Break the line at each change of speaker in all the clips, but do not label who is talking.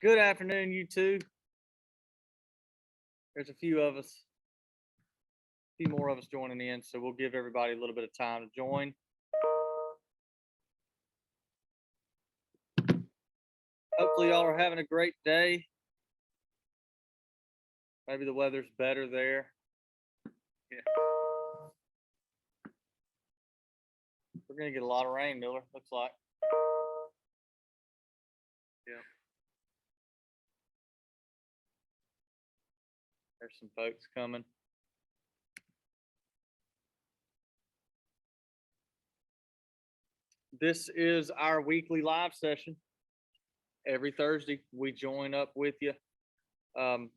Good afternoon, you two. There's a few of us, a few more of us joining in, so we'll give everybody a little bit of time to join. Hopefully, y'all are having a great day. Maybe the weather's better there. Yeah. We're gonna get a lot of rain, Miller. Looks like. Yeah. There's some folks coming. This is our weekly live session. Every Thursday, we join up with you to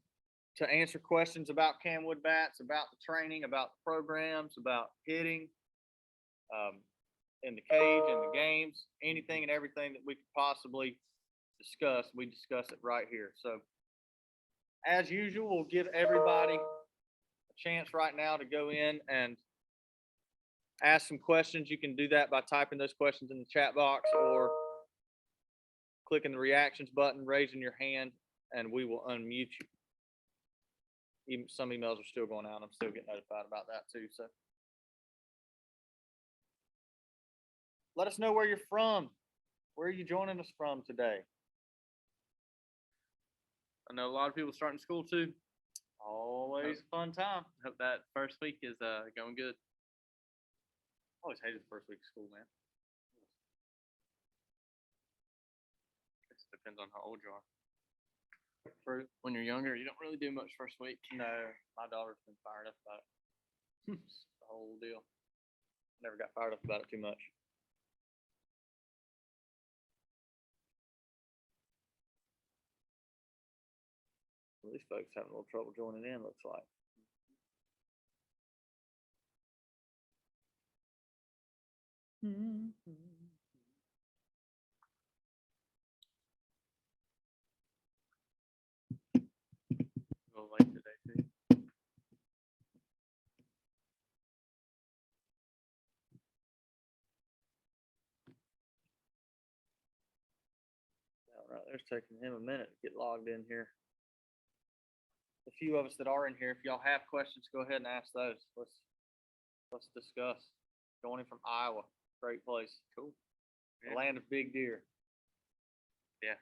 answer questions about CamWood bats, about the training, about the programs, about hitting, in the cage, in the games, anything and everything that we could possibly discuss. We discuss it right here. So, as usual, we'll give everybody a chance right now to go in and ask some questions. You can do that by typing those questions in the chat box or clicking the reactions button, raising your hand, and we will unmute you. Even some emails are still going out. I'm still getting notified about that too. So let us know where you're from. Where are you joining us from today?
I know a lot of people starting school too.
Always a fun time.
Hope that first week is going good.
Always hated the first week of school, man.
It depends on how old you are.
True.
When you're younger, you don't really do much first week.
No, my daughter's been fired up about it. It's the whole deal. Never got fired up about it too much. Well, these folks having a little trouble joining in, looks like.
A little late today too.
All right, there's taking him a minute to get logged in here. The few of us that are in here, if y'all have questions, go ahead and ask those. Let's discuss. Joining from Iowa, great place. Cool. The
Yeah.
land of big deer.
Yeah.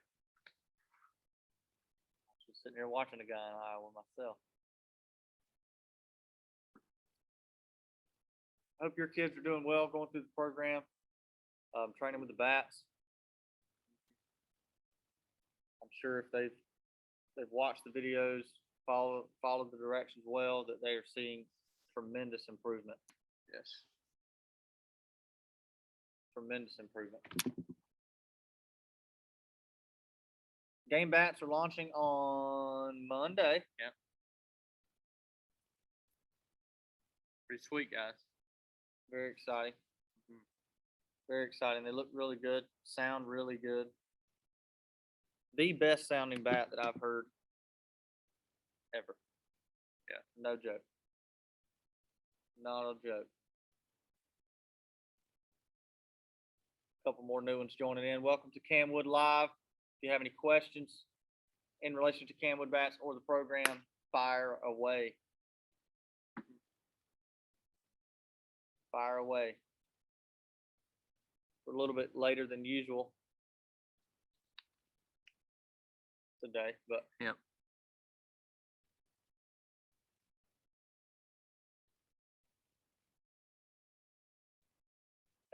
Just sitting here watching a guy in Iowa myself. Hope your kids are doing well going through the program, training with the bats. I'm sure if they've watched the videos, followed the directions well, that they are seeing tremendous improvement.
Yes.
Tremendous improvement. Game bats are launching on Monday.
Yep. Pretty sweet, guys.
Very exciting. Very exciting. They look really good, sound really good. The best sounding bat that I've heard ever.
Yeah.
No joke. Not a joke. A couple more new ones joining in. Welcome to CamWood Live. If you have any questions in relation to CamWood bats or the program, fire away. Fire away. We're a little bit later than usual today, but
Yep.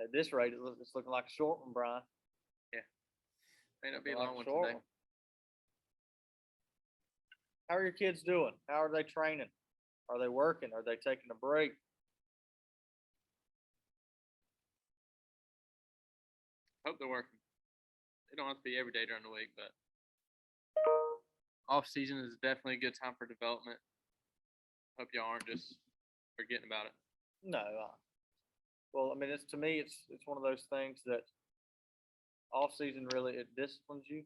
at this rate, it's looking like a short one, Brian.
May not be a
Like
long one
short
today.
one. How are your kids doing? How are they training? Are they working? Are they taking a break?
Hope they're working. They don't have to be every day during the week, but off season is definitely a good time for development. Hope y'all aren't just forgetting about it.
No. Well, I mean, to me, it's one of those things that off season really it disciplines you.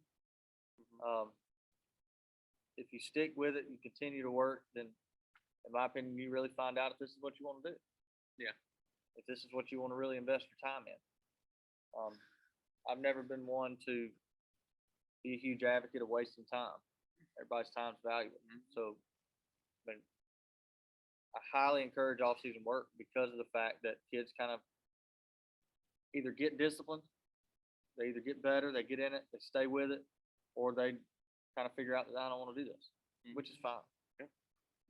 If you stick with it and continue to work, then, in my opinion, you really find out if this is what you want to do.
Yeah.
If this is what you want to really invest your time in. I've never been one to be a huge advocate of wasting time. Everybody's time's valuable. So, I mean, I highly encourage off-season work because of the fact that kids kind of either get disciplined, they either get better, they get in it, they stay with it, or they kind of figure out that I don't want to do this, which is fine.
Yeah.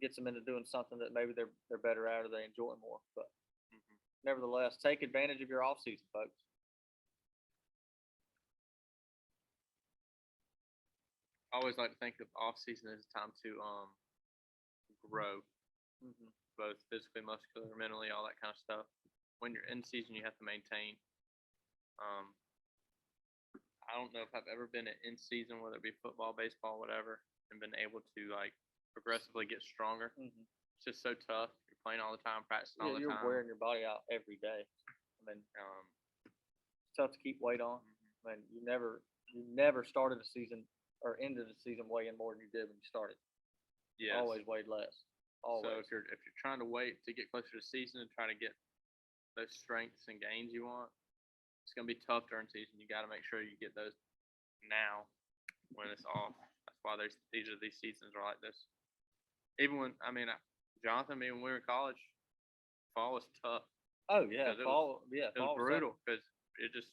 Gets them into doing something that maybe they're better at or they enjoy more. But
Mhm.
nevertheless, take advantage of your off-season, folks.
I always like to think of off season as a time to grow, both physically, muscular, mentally, all that kind of stuff. When you're in season, you have to maintain. Um, I don't know if I've ever been in season, whether it be football, baseball, whatever, and been able to like progressively get stronger. It's just so tough. You're playing all the time, practicing all
Yeah,
the
you're
time.
wearing your body out every day. I mean, it's tough to keep weight on. I mean, you never started a season or ended the season weighing more than you did when you started.
Yes.
Always weighed less. Always.
So if you're trying to wait to get closer to season and try to get those strengths and gains you want, it's gonna be tough during season. You got to make sure you get those now when it's off. That's why these seasons are like this. Even when Jonathan, when we were in college, fall was tough.
Oh yeah,
'Cause it
fall.
It was brutal because it just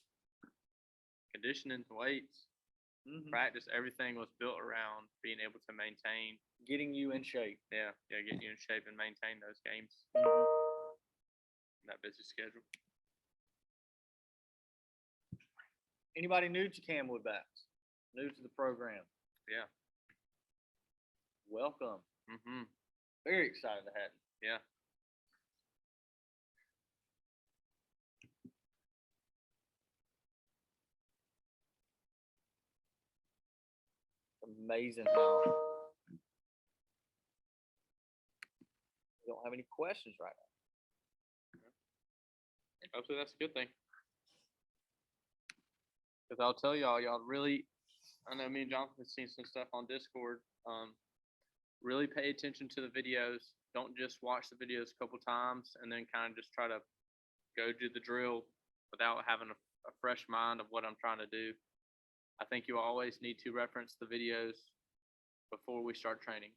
conditioning, weights, practice, everything was built around being able to maintain.
Getting you in shape.
Yeah, getting you in shape and maintain those games. That busy schedule.
Anybody new to CamWood Bats? New to the program?
Yeah.
Welcome.
Mhm.
Very excited to have you.
Yeah.
Amazing how we don't have any questions right now.
Hopefully that's a good thing. Because I'll tell y'all really, I know me and Jonathan have seen some stuff on Discord. Really pay attention to the videos. Don't just watch the videos a couple times and then kind of just try to go do the drill without having a fresh mind of what I'm trying to do. I think you always need to reference the videos before we start training,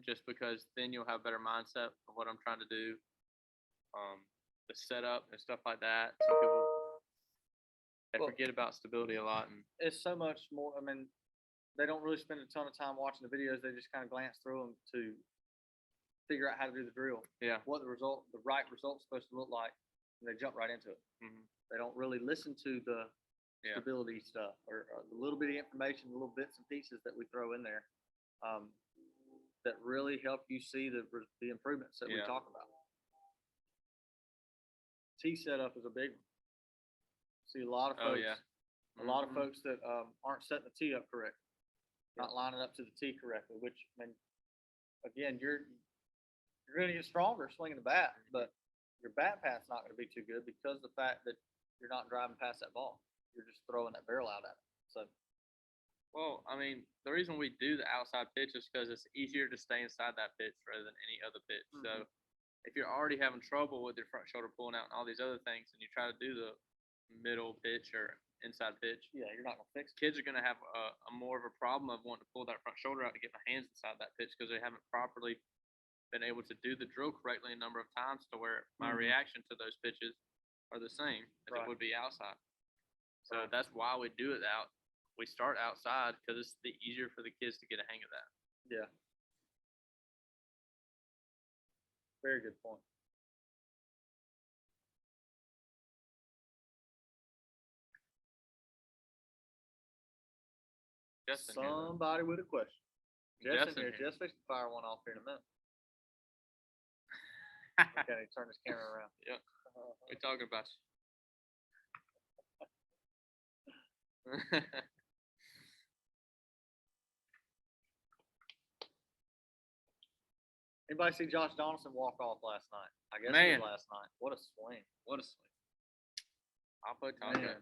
just because then you'll have a better mindset of what I'm trying to do, the setup and stuff like that. Some people forget about stability a lot, and
It's so much more. I mean, they don't really spend a ton of time watching the videos. They just kind of glance through them to figure out how to do the drill.
yeah,
What the right result's supposed to look like, and they jump right into it. They don't really listen to the stability stuff or the little bit of information, the little bits and pieces that we throw in there, that really help you see the improvements that we talk about. Tee setup is a big one. See a lot of folks. A lot of folks that aren't setting the tee up correct, not lining up to the tee correctly. Which, I mean, again, you're going to get stronger swinging the bat, but your bat path's not going to be too good because of the fact that you're not driving past that ball. You're just throwing that barrel out at it. So,
well, I mean, the reason we do the outside pitch is because it's easier to stay inside that pitch rather than any other pitch. So, if you're already having trouble with your front shoulder pulling out and all these other things, and you try to do the middle pitch or inside pitch,
yeah, you're not going to fix it.
Kids are going to have a more of a problem of wanting to pull that front shoulder out to get my hands inside that pitch because they haven't properly been able to do the drill correctly a number of times to where my reaction to those pitches are the same as it would be outside. So that's why we do it out. We start outside because it's the easier for the kids to get a hang of that.
Yeah. Very good point.
Justin
Somebody with a question. Justin here.
here.
Just fixed to fire one off here in a minute. Okay, turn his camera around.
Yep. We're talking about you.
Anybody see Josh Donaldson walk off last night? I guess it
Man.
was last night. What a swing.
What a swing. I'll play Taco.
Man.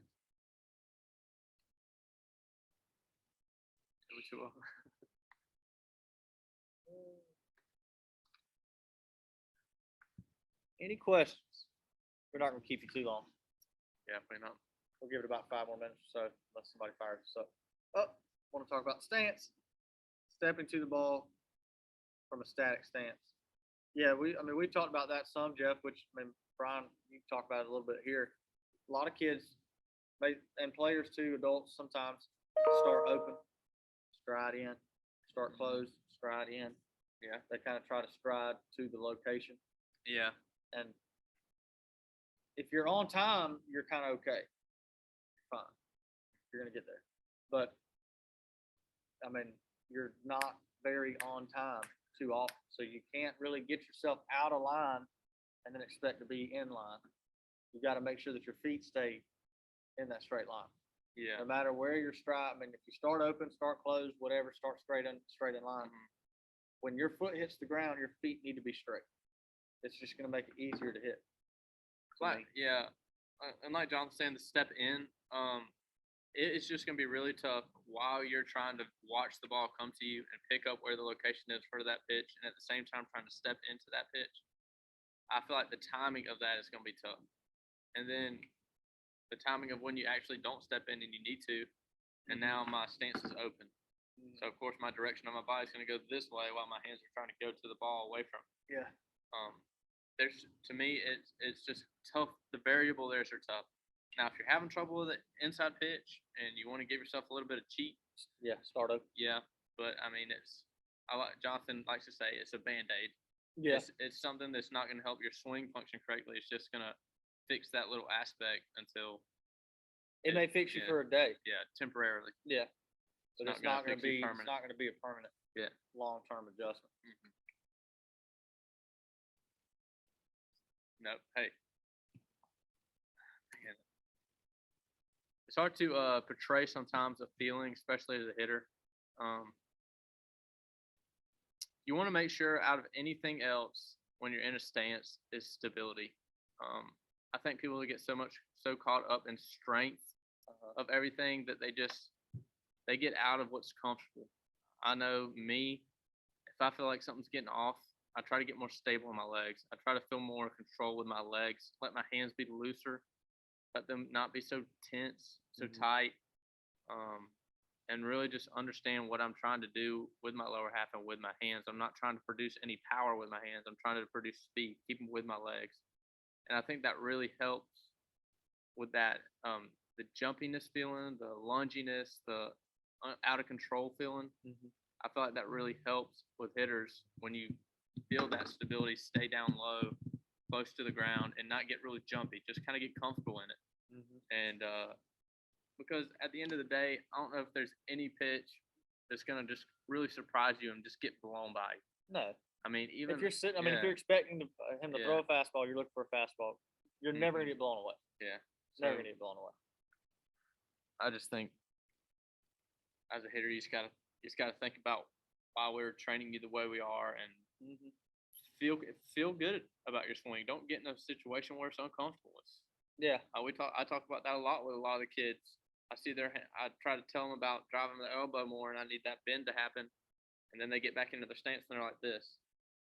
Any questions? We're not going to keep you too long.
Yeah, probably not.
We'll give it about 5 more minutes or so, unless somebody fires us up. Oh, want to talk about stance, stepping to the ball from a static stance. Yeah, we talked about that some, Jeff, which, I mean, Brian, you can talk about it a little bit here. A lot of kids, and players too, adults sometimes start open, stride in, start closed, stride in.
Yeah.
They kind of try to stride to the location.
Yeah.
And if you're on time, you're kind of okay. Fine. You're going to get there. But, I mean, you're not very on time too often. So you can't really get yourself out of line and then expect to be in line. You got to make sure that your feet stay in that straight line.
Yeah.
No matter where you're stride, I mean, if you start open, start closed, whatever, start straight in line. When your foot hits the ground, your feet need to be straight. It's just going to make it easier to hit.
Yeah. And like John's saying, the step in, it's just going to be really tough while you're trying to watch the ball come to you and pick up where the location is for that pitch, and at the same time trying to step into that pitch. I feel like the timing of that is going to be tough. And then the timing of when you actually don't step in and you need to, and now my stance is open. So of course my direction of my body is going to go this way while my hands are trying to go to the ball away from it.
Yeah.
To me, it's just tough. The variable there are tough. Now, if you're having trouble with it inside pitch and you want to give yourself a little bit of cheat,
Yeah, start open.
yeah. But I mean, Jonathan likes to say, it's a Band-Aid.
Yeah.
It's something that's not going to help your swing function correctly. It's just going to fix that little aspect until
it may fix you for a day.
Yeah, temporarily.
Yeah. But it's not going to be
permanent.
It's not going to be a permanent, long-term adjustment.
No, hey. Man. It's hard to portray sometimes a feeling, especially as a hitter. You want to make sure out of anything else when you're in a stance is stability. I think people get so caught up in strength of everything that they get out of what's comfortable. I know me, if I feel like something's getting off, I try to get more stable in my legs. I try to feel more control with my legs, let my hands be looser, let them not be so tense, so tight, and really just understand what I'm trying to do with my lower half and with my hands. I'm not trying to produce any power with my hands. I'm trying to produce speed, keep them with my legs. And I think that really helps with that, the jumpiness feeling, the lunginess, the out of control feeling. I feel like that really helps with hitters when you feel that stability, stay down low, close to the ground, and not get really jumpy. Just kind of get comfortable in it. And because at the end of the day, I don't know if there's any pitch that's gonna just really surprise you and just get blown by.
No.
I mean, even
if you're sitting, if you're expecting him to throw a fastball, you're looking for a fastball. You're never gonna get blown away.
Yeah.
Never gonna get blown away.
I just think as a hitter, you just gotta think about why we're training you the way we are and feel good about your swing. Don't get in a situation where it's uncomfortable. I talk about that a lot with a lot of the kids. I try to tell them about driving the elbow more, and I need that bend to happen. And then they get back into their stance, and they're like this.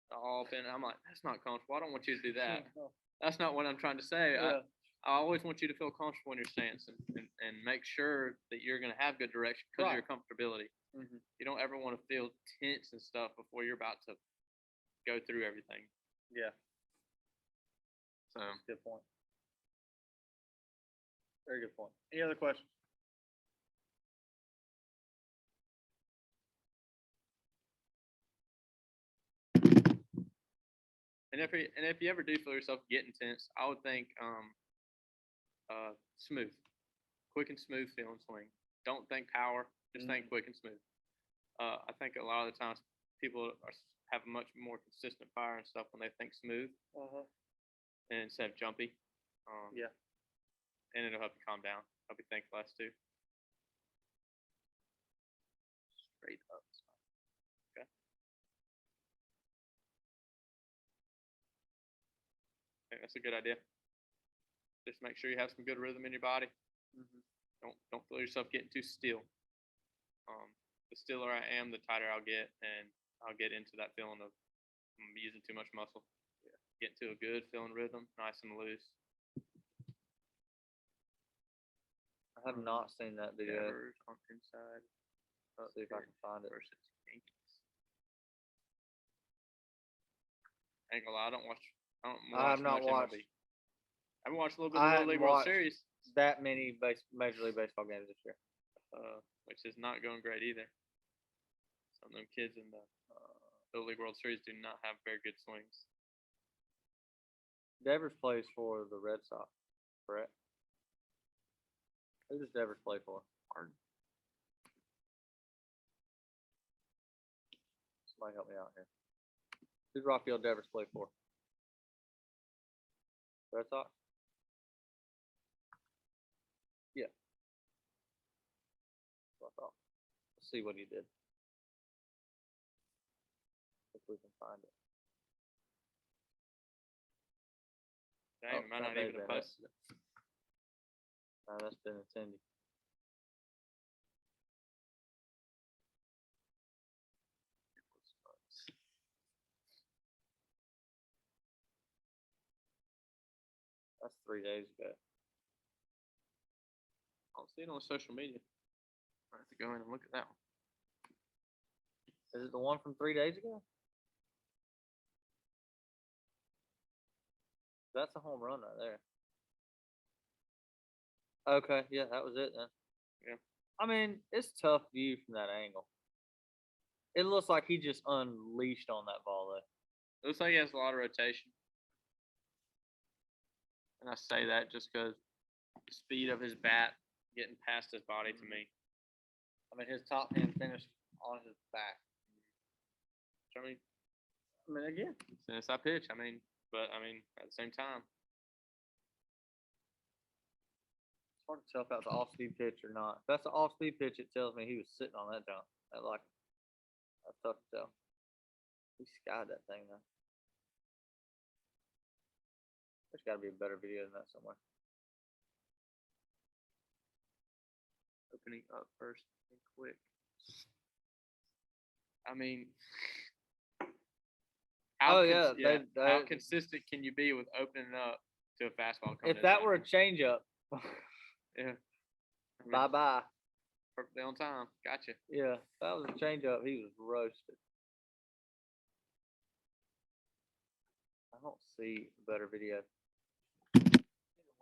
All bend. I'm like, that's not comfortable. I don't want you to do that. That's not what I'm trying to say. I always want you to feel comfortable in your stance and make sure that you're going to have good direction because of your comfortability. You don't ever want to feel tense and stuff before you're about to go through everything.
Yeah.
So
good point. Very good point. Any other questions?
And if you ever do feel yourself getting tense, I would think smooth, quick and smooth feeling swing. Don't think power, just think quick and smooth. I think a lot of the times people have a much more consistent fire and stuff when they think smooth and instead of jumpy. And it'll help you calm down. Help you think less too. Straight up. Okay. I think that's a good idea. Just make sure you have some good rhythm in your body. Don't feel yourself getting too still. The stiller I am, the tighter I'll get, and I'll get into that feeling of I'm using too much muscle. Get to a good feeling rhythm, nice and loose.
I have not seen that video.
On inside.
Let's see if I can find it.
Versus Yankees. Ain't gonna lie, I don't watch
I have not
much
watched
MLB. I've watched a little bit of
I
the
hadn't
Little League World
watched
Series,
that many Major League Baseball games this year.
which is not going great either. Some of them kids in the Little League World Series do not have very good swings.
Devers plays for the Red Sox, correct? Who does Devers play for?
Hard.
Somebody help me out here. Who's Rafael Devers play for? Red Sox? Yeah. That's what I thought. Let's see what he did. If we can find it.
Dang,
Oh,
might
that
not
may
even
have
have
been it.
posted it.
No, that's been attended. That's 3 days ago.
I don't see it on social media. I have to go in and look at that one.
Is it the one from 3 days ago? That's a home run right there. Okay, yeah, that was it then.
Yeah.
I mean, it's tough view from that angle. It looks like he just unleashed on that ball though.
It looks like he has a lot of rotation. And I say that just because the speed of his bat getting past his body to me.
I mean, his top hand finished on his back.
I mean,
Again,
since I pitch, but at the same time,
it's hard to tell if that's an off-speed pitch or not. If that's an off-speed pitch, it tells me he was sitting on that jump. That's tough to tell. He skied that thing though. There's got to be a better video than that somewhere.
opening up first and quick. I mean, how consistent can you be with opening up to a fastball coming
If that
inside?
were a changeup,
Yeah.
bye bye.
Perfectly on time. Gotcha.
Yeah, if that was a changeup, he was roasted. I don't see a better video. Either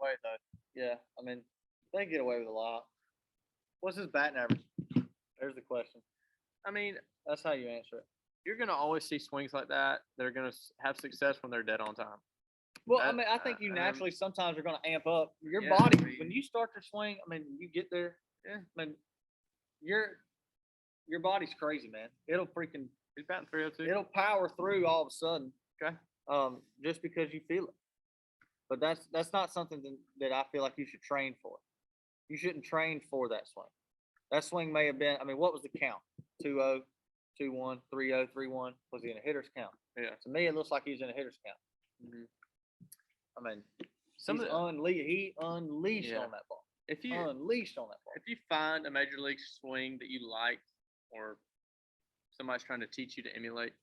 way, though, yeah, they get away with a lot. What's his batting average? There's the question.
I mean,
That's how you answer it.
you're gonna always see swings like that. They're gonna have success when they're dead on time.
Well,
That-
I think you naturally sometimes are going to amp up your
Yeah,
body
I mean-
when you start to swing. You get there.
Yeah.
Your body's crazy, man. It'll freaking
He's batting 302.
it'll power through all of a sudden.
Okay.
Just because you feel it. But that's not something that I feel like you should train for. You shouldn't train for that swing. That swing may have been. What was the count? 2-0, 2-1, 3-0, 3-1. Was he in a hitter's count?
Yeah.
To me, it looks like he's in a hitter's count.
Mhm.
He unleashed
Yeah.
on that ball.
If you
Unleashed on that ball.
if you find a major league swing that you like, or somebody's trying to teach you to emulate,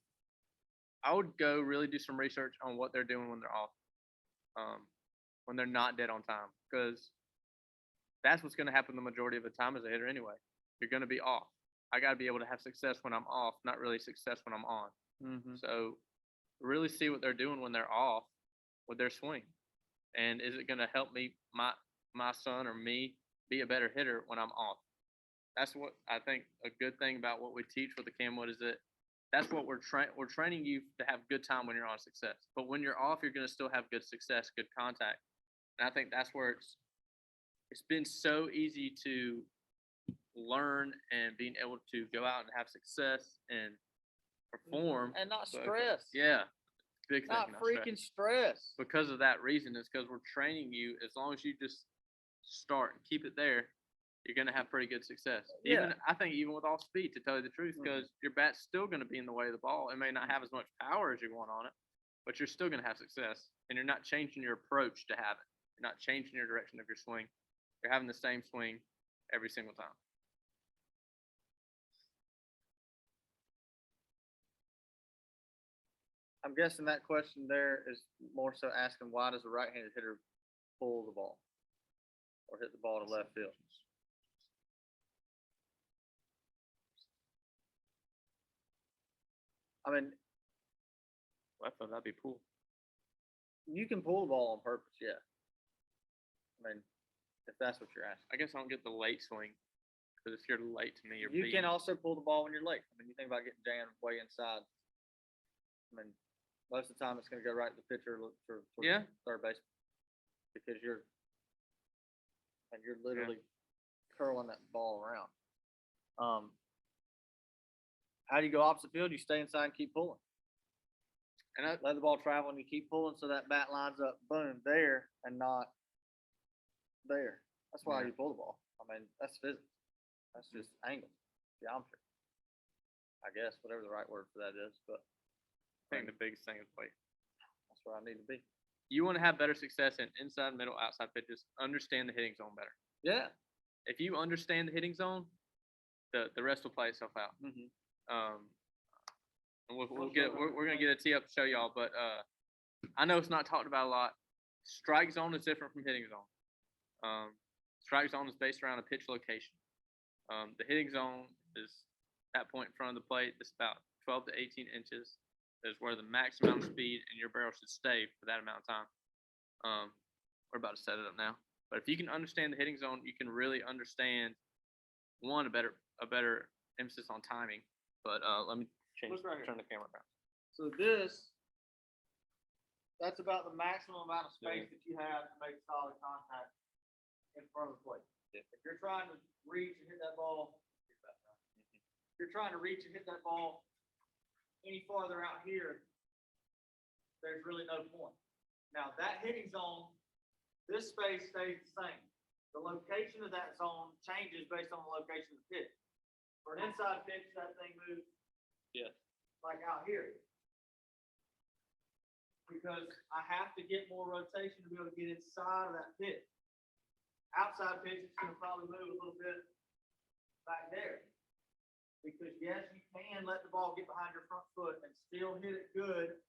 I would go really do some research on what they're doing when they're off, when they're not dead on time, because that's what's going to happen the majority of the time as a hitter anyway. You're going to be off. I got to be able to have success when I'm off, not really success when I'm on.
Mm-hmm.
So really see what they're doing when they're off with their swing, and is it going to help me, my son or me, be a better hitter when I'm off? That's what I think a good thing about what we teach with the CamWood is that that's what we're training you to have good time when you're on success. But when you're off, you're going to still have good success, good contact. And I think that's where it's been so easy to learn and being able to go out and have success and perform
And not
But-
stress.
Yeah, big thing.
Not
not
freaking
stress.
stress.
Because of that reason, is because we're training you. As long as you just start and keep it there, you're gonna have pretty good success.
Yeah.
I think even with off speed, to tell you the truth,
Mhm.
because your bat's still gonna be in the way of the ball. It may not have as much power as you want on it, but you're still gonna have success, and you're not changing your approach to have it. You're not changing your direction of your swing. You're having the same swing every single time.
I'm guessing that question there is more so asking why does a right-handed hitter pull the ball or hit the ball to left field? I mean,
I thought that'd be cool.
you can pull the ball on purpose, yeah. I mean, if that's what you're asking.
I guess I don't get the late swing because if you're late to me, you're
You
beating.
can also pull the ball when you're late. I mean, you think about getting jammed way inside. I mean, most of the time it's going to go right to the pitcher or
Yeah.
third base because you're literally curling that ball around. How do you go opposite field? You stay inside and keep pulling.
And I,
Let the ball travel and you keep pulling so that bat lines up, boom, there and not there. That's why
Yeah.
you pull the ball. I mean, that's physics. That's just angle, geometry. I guess whatever the right word for that is, but
I think the biggest thing is weight.
that's where I need to be.
You want to have better success in inside, middle, outside pitches. Understand the hitting zone better.
Yeah.
If you understand the hitting zone, the rest will play itself out.
Mm-hmm.
And we're gonna get a tee up to show y'all, but I know it's not talked about a lot. Strike zone is different from hitting zone. Strike zone is based around a pitch location. The hitting zone is that point in front of the plate. It's about 12 to 18 inches. Is where the max amount of speed in your barrel should stay for that amount of time. We're about to set it up now. But if you can understand the hitting zone, you can really understand a better emphasis on timing. But let me
Look right here.
turn the camera around.
So that's about the maximum amount of space that you have to make solid contact in front of the plate.
Yeah.
If you're trying to reach and hit that ball, if you're trying to reach and hit that ball any farther out here, there's really no point. Now that hitting zone, this space stays the same. The location of that zone changes based on the location of the pitch. For an inside pitch, that thing moves
Yeah.
like out here. Because I have to get more rotation to be able to get inside of that pitch. Outside pitch is gonna probably move a little bit back there. Because yes, you can let the ball get behind your front foot and still hit it good,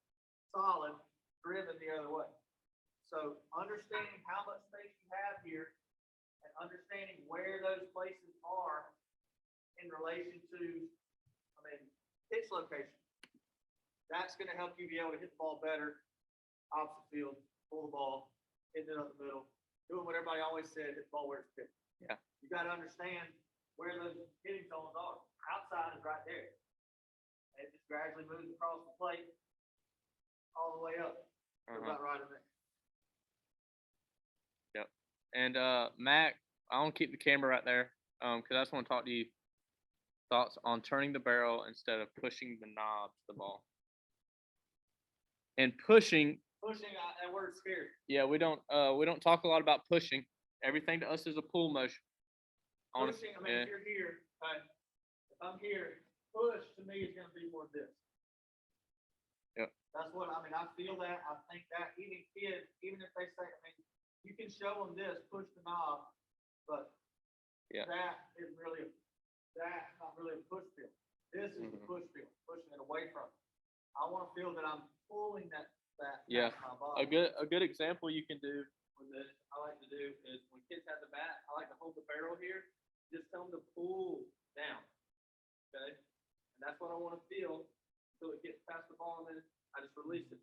solid, driven the other way. So understanding how much space you have here and understanding where those places are in relation to, pitch location. That's gonna help you be able to hit the ball better, opposite field, pull the ball, hit it up the middle, doing what everybody always said, hit the ball where it's pitched.
Yeah.
You gotta understand where those hitting zones are. Outside is right there. And it just gradually moves across the plate all the way up. We're about right in there.
Yep. And Mac, I want to keep the camera right there because I just want to talk to you. Thoughts on turning the barrel instead of pushing the knob to the ball. And pushing.
That word's scary.
Yeah, we don't talk a lot about pushing. Everything to us is a pull motion.
Pushing, if you're here, okay, if I'm here, push to me is gonna be more this.
Yep.
That's what, I feel that, I think that even kids, even if they say, you can show them this, push the knob, but
yeah,
that's not really a push feel. This is the push feel, pushing it away from it. I wanna feel that I'm pulling that
yeah.
past my body.
A good example you can do with this, I like to do is when kids have the bat, I like to hold the barrel here, just tell them to pull down. Okay? And that's what I want to feel until it gets past the ball and then I just release it.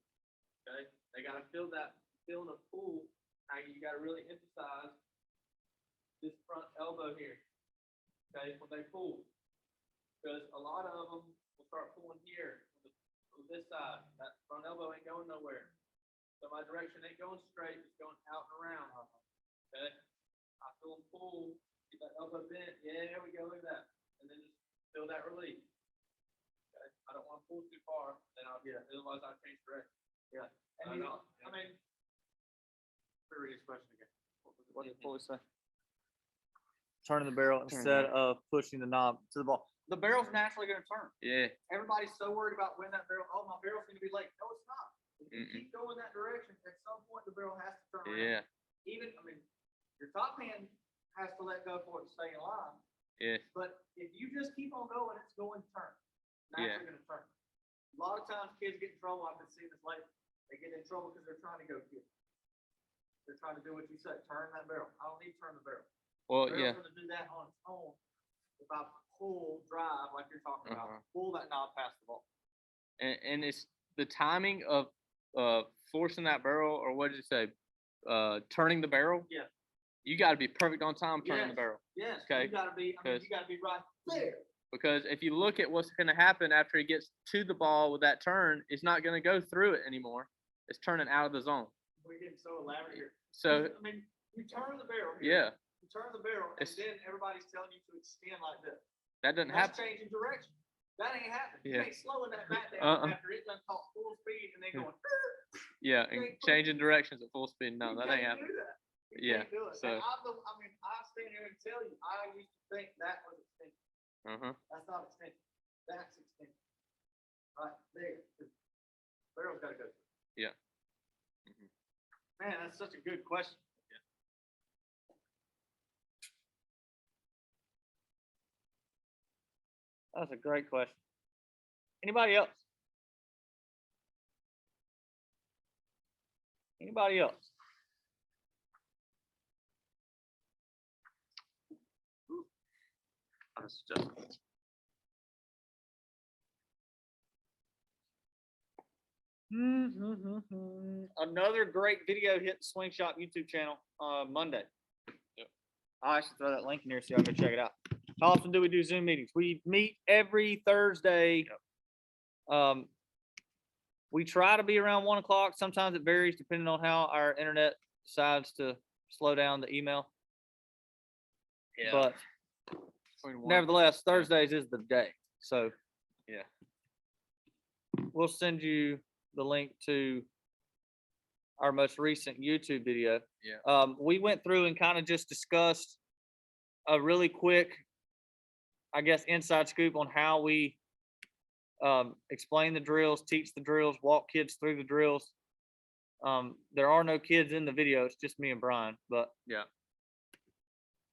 Okay? They gotta feel that feeling of pull. Now you gotta really emphasize this front elbow here. Okay, when they pull. Because a lot of them will start pulling here on this side. That front elbow ain't going nowhere. So my direction ain't going straight, it's going out and around. Okay? I feel them pull, get that elbow bent. Yeah, there we go, look at that. And then just feel that release. Okay? I don't want to pull too far, then otherwise I'll change direction.
Yeah. And read his question again. What did Fully say? Turning the barrel instead of pushing the knob to the ball. The barrel's naturally going to turn.
Yeah.
Everybody's so worried about when that barrel. Oh, my barrel's going to be late. No, it's not. If you keep going that direction, at some point the barrel has to turn around.
Yeah.
Even, your top hand has to let go for it to stay in line.
Yeah.
But if you just keep on going, it's going to turn. Naturally going to turn. A lot of times kids get in trouble. I've been seeing this lately. They get in trouble because they're trying to go get it. They're trying to do what you said. Turn that barrel. I don't need to turn the barrel.
Well,
The
yeah.
barrel's going to do that on its own. If I pull, drive, like you're talking about, pull that knob past the ball.
and it's the timing of forcing that barrel, or what did you say? Turning the barrel.
Yeah.
You got to be perfect on time turning the
Yes.
barrel.
Yes,
Okay,
you gotta be,
because-
you gotta be right there.
Because if you look at what's going to happen after he gets to the ball with that turn, it's not going to go through it anymore. It's turning out of the zone.
We're getting so elaborate here.
So
I mean, you turn the barrel here.
yeah,
You turn the barrel, and
It's-
then everybody's telling you to extend like this.
that doesn't
That's
happen.
changing direction. That ain't happening. You
Yeah.
ain't slowing that bat down
Uh-uh.
after it done caught full speed and then
Yeah.
going.
Yeah, and changing directions at full speed. No,
You
that
can't
ain't happening.
do that. You
Yeah,
can't do it.
so-
And I stand here and tell you, I used to think that was extension. That's not extension. That's extension. Right there. The barrel's gotta go.
Yeah. Mhm.
Man, that's such a good question. That's a great question. Anybody else? Anybody else?
That's just
Another great video hit the Swing Shop YouTube channel Monday.
Yep.
I should throw that link in here so y'all can check it out. How often do we do Zoom meetings? We meet every Thursday. We try to be around 1 o'clock. Sometimes it varies depending on how our internet decides to slow down the email.
yeah.
But
Between one-
nevertheless, Thursdays is the day. So
yeah.
we'll send you the link to our most recent YouTube video.
Yeah.
We went through and kind of just discussed a really quick, I guess, inside scoop on how we explain the drills, teach the drills, walk kids through the drills. There are no kids in the video. It's just me and Brian, but
Yeah.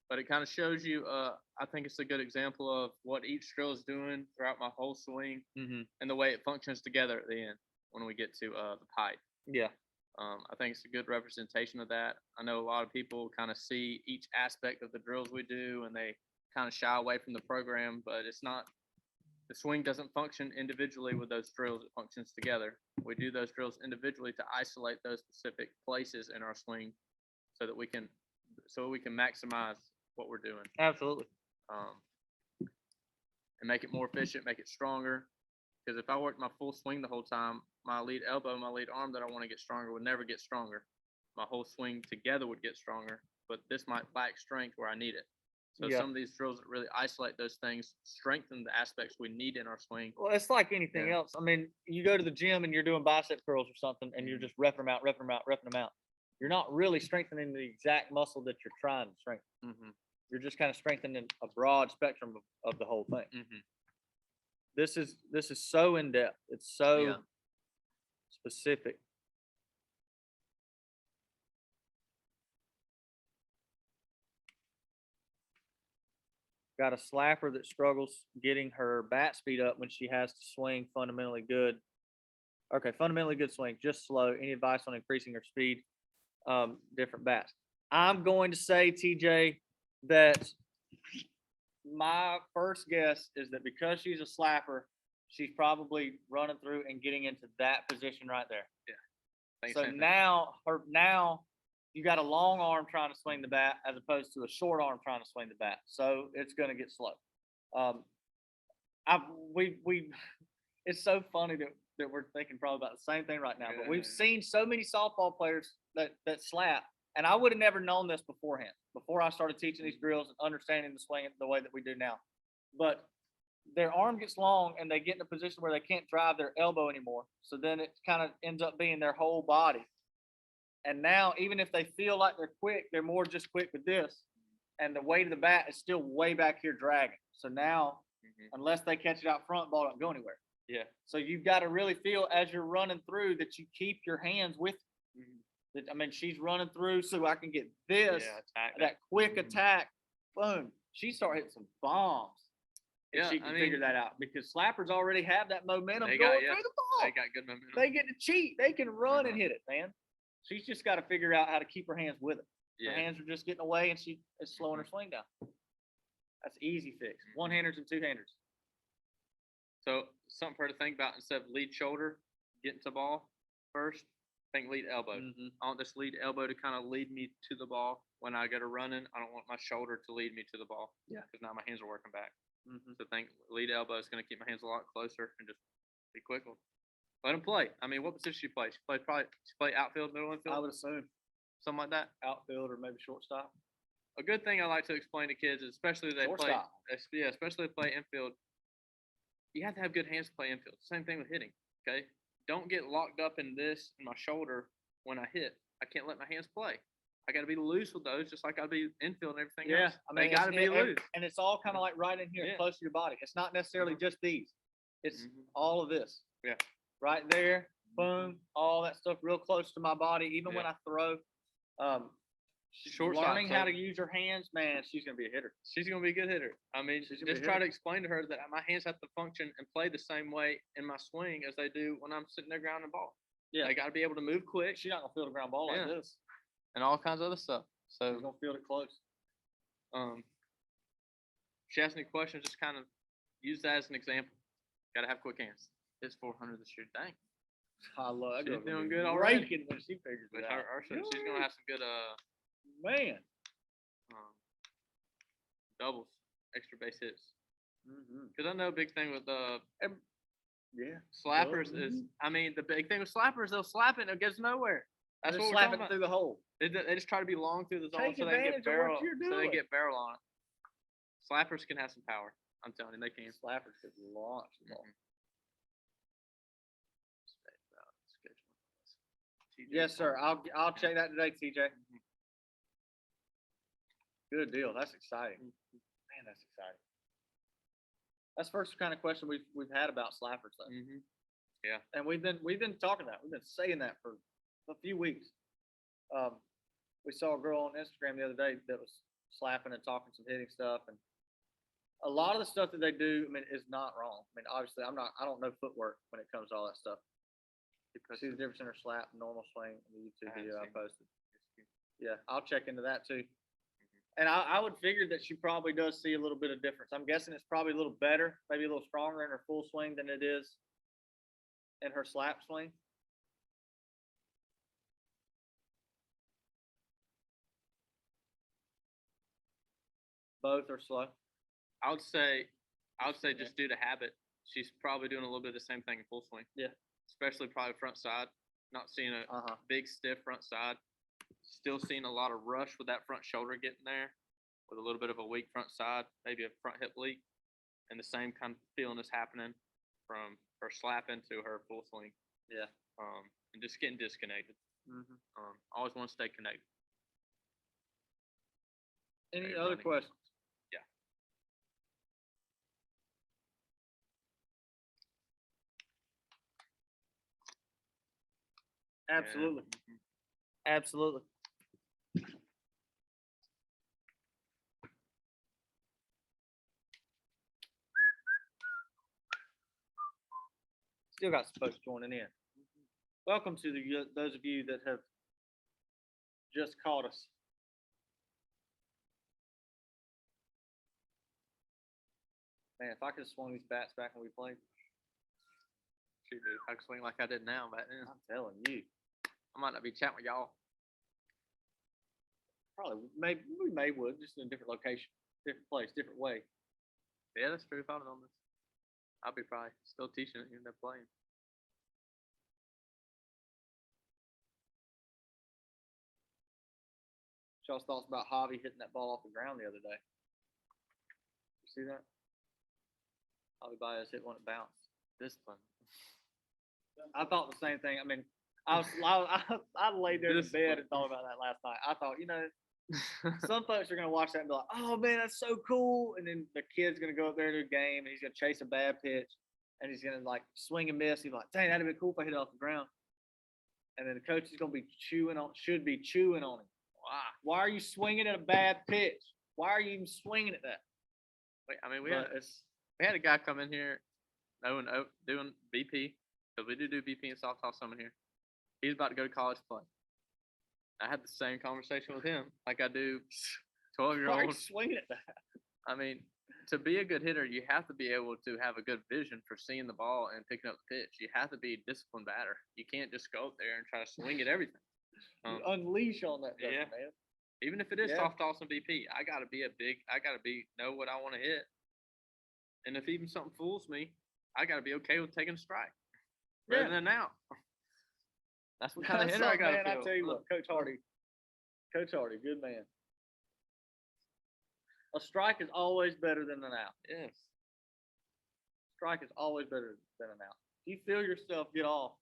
But it kind of shows you, I think it's a good example of what each drill is doing throughout my whole swing and the way it functions together at the end when we get to the pipe.
yeah,
I think it's a good representation of that. I know a lot of people kind of see each aspect of the drills we do and they kind of shy away from the program, but it's not, the swing doesn't function individually with those drills. It functions together. We do those drills individually to isolate those specific places in our swing so that we can maximize what we're doing.
absolutely.
And make it more efficient, make it stronger. Because if I worked my full swing the whole time, my lead elbow, my lead arm that I want to get stronger would never get stronger. My whole swing together would get stronger, but this might lack strength where I need it. So
Yeah.
some of these drills that really isolate those things strengthen the aspects we need in our swing.
Well, it's like anything
Yeah.
else. I mean, you go to the gym and you're doing bicep curls or something, and you're just repping them out, repping them out, repping them out. You're not really strengthening the exact muscle that you're trying to strengthen.
Mm-hmm.
You're just kind of strengthening a broad spectrum of the whole thing.
Mm-hmm.
This is so in depth. It's so
Yeah.
specific. Got a slapper that struggles getting her bat speed up when she has to swing fundamentally good. Okay, fundamentally good swing, just slow. Any advice on increasing her speed? Different bats. I'm going to say, TJ, that my first guess is that because she's a slapper, she's probably running through and getting into that position right there. So now you got a long arm trying to swing the bat as opposed to a short arm trying to swing the bat. So it's going to get slow. It's so funny that we're thinking probably about the same thing right now, but we've seen so many softball players that slap, and I would have never known this beforehand, before I started teaching these drills and understanding the swing the way that we do now. But their arm gets long and they get in a position where they can't drive their elbow anymore. So then it kind of ends up being their whole body. And now, even if they feel like they're quick, they're more just quick with this. And the weight of the bat is still way back here dragging. So now, unless they catch it out front, ball don't go anywhere.
Yeah.
So you've got to really feel as you're running through that you keep your hands with you. That, I mean, she's running through so I can get this, that quick attack. Boom. She started hitting some bombs.
Yeah,
She can
I
figure
mean,
that out because slappers already have that momentum
They
going
got-
through
yeah,
the ball.
They got good momentum.
They get to cheat. They can run and
Uh-huh.
hit it, man. She's just got to figure out how to keep her hands with it. Her
Yeah.
hands are just getting away and she is slowing her swing down. That's easy fix. One-handers and two-handers.
So something for her to think about instead of lead shoulder, getting to ball first, think lead elbow.
Mhm.
I want this lead elbow to kind of lead me to the ball when I go to running. I don't want my shoulder to lead me to the ball.
Yeah.
Because now my hands are working back.
Mhm.
So think lead elbow is going to keep my hands a lot closer and just be quick. Let him play. I mean, what position she play? She play outfield, middle infield,
I would assume
something like that.
outfield or maybe shortstop.
A good thing I like to explain to kids, especially they play,
Shortstop.
especially they play infield. You have to have good hands to play infield. Same thing with hitting. Okay, don't get locked up in this in my shoulder when I hit. I can't let my hands play. I got to be loose with those, just like I'd be infield and everything
Yeah,
else.
I mean,
They got to be loose.
and it's all kind of like right in here,
Yeah.
close to your body. It's not necessarily
Mhm.
just these. It's
Mhm.
all of this.
Yeah.
Right there, boom, all that stuff real close to my body. Even when
Yeah.
I throw,
Shortstop,
learning how
so-
to use her hands, man, she's gonna be a hitter.
She's gonna be a good hitter. I mean,
She's gonna be
just
a
try
hitter.
to explain to her that my hands have to function and play the same way in my swing as they do when I'm sitting there grounding the ball.
Yeah.
They got to be able to move quick
She's not gonna field a ground ball
Yeah.
like this.
and all kinds of other stuff.
She's
So,
gonna field it close.
if she asks any questions, just kind of use that as an example. Got to have quick hands. It's 400 this year. Dang.
I love. that
She's
girl's gonna
doing
be
good already.
raking when she figures
But
it
her,
out.
she's gonna have some good
Man.
doubles, extra base hits.
Mhm.
Because I know a big thing with
Yeah.
slappers is, I mean, the big thing with slappers, they'll slap it and it goes nowhere. That's
They're
what we're
slapping
talking about.
through the hole.
They just try to be long through the zone
Take
so they
advantage
get
of what
barrel.
you're
So they
doing.
get barrel on it. Slappers can have some power. I'm telling you, they can.
Slappers could launch the ball. Yes, sir. I'll check that today, TJ. Good deal. That's exciting. Man, that's exciting. That's the first kind of question we've had about slappers though.
Mm-hmm.
And we've been talking that. We've been saying that for a few weeks. We saw a girl on Instagram the other day that was slapping and talking some hitting stuff, and a lot of the stuff that they do, I mean, is not wrong. I mean, obviously, I don't know footwork when it comes to all that stuff. See the difference in her slap, and normal swing, in the YouTube video I posted. Yeah, I'll check into that too. And I would figure that she probably does see a little bit of difference. I'm guessing it's probably a little better, maybe a little stronger in her full swing than it is in her slap swing. Both are slow.
I would say
Yeah.
just due to habit, she's probably doing a little bit of the same thing in full swing.
Yeah.
Especially probably front side. Not seeing a
Uh huh.
big stiff front side. Still seeing a lot of rush with that front shoulder getting there, with a little bit of a weak front side, maybe a front hip leak, and the same kind of feeling is happening from her slapping to her full swing.
Yeah.
And just getting disconnected.
Mm-hmm.
Always want to stay connected.
Any
Great
other
running.
questions?
Yeah.
Absolutely.
Yeah.
Absolutely. Still got some folks joining in. Welcome to those of you that have just caught us. Man, if I could have swung these bats back when we played,
Shoot, dude, if I could swing like I did now back then,
I'm telling you,
I might not be chatting with y'all.
probably we would just in a different location, different place, different way.
Yeah, that's true. If I was on this, I'd be probably still teaching it, even though playing.
Y'all's thoughts about Javi hitting that ball off the ground the other day? You see that? Javi Baez hit one that bounced.
Discipline.
I thought the same thing. I mean, I laid there in the bed and thought about that last night. I thought, some folks are gonna watch that and be like, "Oh man, that's so cool," and then the kid's gonna go up there to a game and he's gonna chase a bad pitch and he's gonna like swing and miss. He's like, "Dang, that'd be cool if I hit it off the ground." And then the coach is gonna be should be chewing on him. Why are you swinging at a bad pitch? Why are you even swinging at that?
Wait, I mean, we
But
had a guy come in here, doing BP, because we do BP and softball summon here. He's about to go to college play. I had the same conversation with him, like I do
why are you
12-year-olds.
swinging at that?
I mean, to be a good hitter, you have to be able to have a good vision for seeing the ball and picking up the pitch. You have to be a disciplined batter. You can't just go up there and try to swing at everything.
You unleash on that,
yeah.
man.
Even if it is
Yeah.
soft toss and BP, I gotta know what I want to hit. And if even something fools me, I gotta be okay with taking a strike rather
Yeah.
than an out. That's what kind of
That's
hitter I
something,
gotta
man,
feel.
I tell you what, Coach Hardy, good man. A strike is always better than an out.
Yes.
Strike is always better than an out. If you feel yourself get off,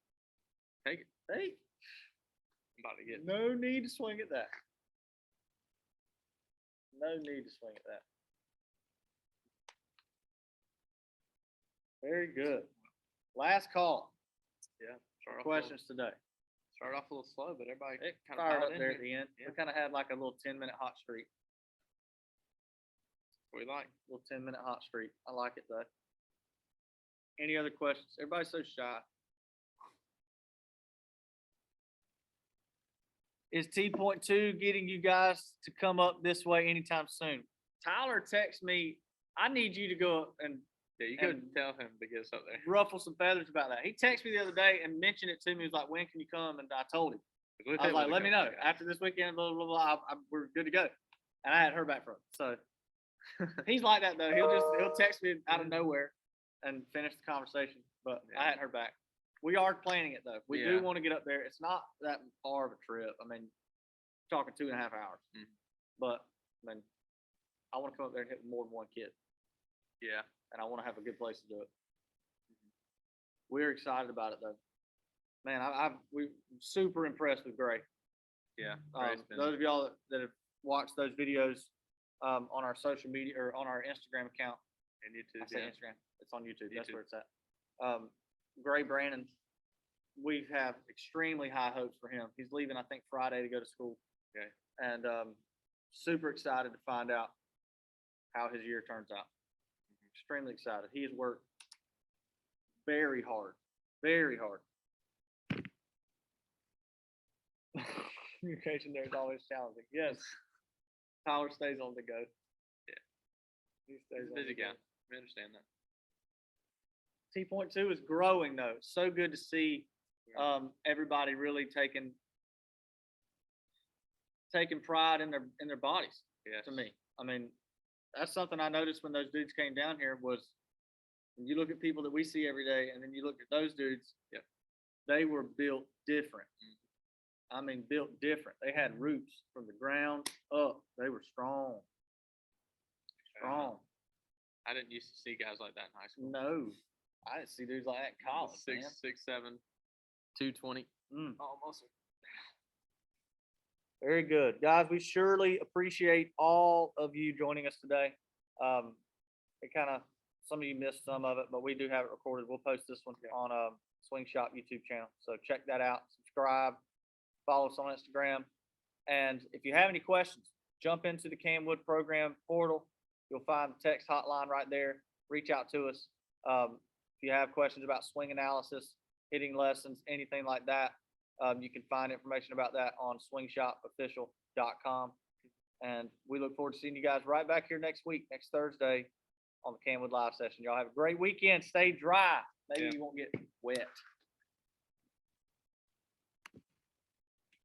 Take it.
hey,
I'm about to get.
no need to swing at that. No need to swing at that. Very good. Last call.
Yeah. Start off
Questions today.
Start off a little slow, but everybody
It
kind of
fired
piled
up
in
there
here.
at the end.
Yeah.
We kind of had like a little 10-minute hot streak.
What we like.
Little 10-minute hot streak. I like it though. Any other questions? Everybody's so shy. Is T.2 getting you guys to come up this way anytime soon? Tyler texted me, I need you to go up and
Yeah, you could
And-
tell him to get us up there.
ruffle some feathers about that. He texted me the other day and mentioned it to me. He was like, when can you come? And I told him. I was like, let me know. After this weekend, blah, blah, blah, we're good to go. And I hadn't heard back from him. So he's like that though. He'll text me out of nowhere and finish the conversation. But I
Yeah.
hadn't heard back. We are planning it though. We do
Yeah.
want to get up there. It's not that far of a trip. I mean, talking 2.5 hours.
Mhm.
But I mean, I want to come up there and hit with more than one kid.
Yeah.
And I want to have a good place to do it. We're excited about it though. Man, we're super impressed with Gray.
Yeah. Gray's been-
Those of y'all that have watched those videos on our social media or on our Instagram account,
and
I
YouTube.
say
Yeah.
Instagram, it's on YouTube. That's
YouTube.
where it's at. Gray Brandon, we have extremely high hopes for him. He's leaving, I think, Friday to go to school.
Okay.
And super excited to find out how his year turns out. Extremely excited. He has worked very hard, very hard. Communication there is always challenging. Yes. Tyler stays on the go.
Yeah.
He stays
He's a
on
busy
the go.
guy. We understand that.
T.2 is growing though. It's so good to see everybody really taking pride in their bodies.
Yes.
To me, I mean, that's something I noticed when those dudes came down here was when you look at people that we see every day, and then you look at those dudes.
Yep.
They were built different. I mean, built different. They had roots from the ground up. They were strong. Strong.
I didn't used to see guys like that in high school.
No, I didn't see dudes like that in college, man.
6'7", 220. Almost.
Very good. Guys, we surely appreciate all of you joining us today. Some of you missed some of it, but we do have it recorded. We'll post this one on Swing Shop YouTube channel. So check that out. Subscribe. Follow us on Instagram. And if you have any questions, jump into the CamWood program portal. You'll find the text hotline right there. Reach out to us. If you have questions about swing analysis, hitting lessons, anything like that, you can find information about that on swingshopofficial.com. And we look forward to seeing you guys right back here next week, next Thursday on the CamWood Live session. Y'all have a great weekend. Stay dry. Maybe
Yeah.
you won't get wet.